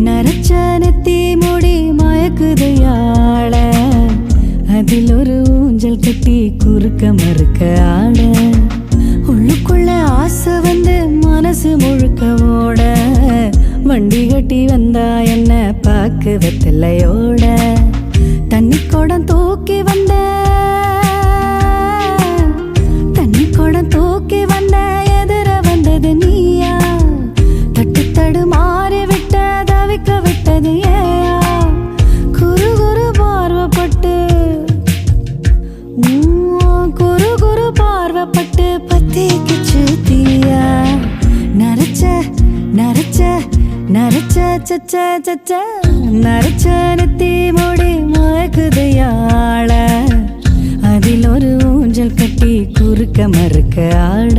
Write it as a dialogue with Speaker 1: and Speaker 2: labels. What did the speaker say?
Speaker 1: நரச்ச நெத்தி முடி மயக்குதையாள அதில் ஒரு ஊஞ்சல் கட்டி குறுக்க மறுக்க ஆட உள்ளுக்குள்ள ஆசை வந்து மனசு முழுக்க ஓட வண்டி கட்டி வந்தா என்ன பாக்கு வெத்தலையோட தண்ணி குடம் தூக்கி வந்த தண்ணி குடம் தூக்கி வந்த எதிர வந்தது நீயா தட்டு தடு மாறி விட்ட தவிக்க விட்டது ஏயா குரு குரு பார்வப்பட்டு குரு குரு பார்வப்பட்டு பத்திக்கிச்சு தீயா நரச்ச நரச்ச நரச்ச சச்ச சச்ச நரச்ச நெத்தி மூடி மயக்குதையாள அதில் ஒரு ஊஞ்சல் கட்டி குறுக்க மறுக்க ஆட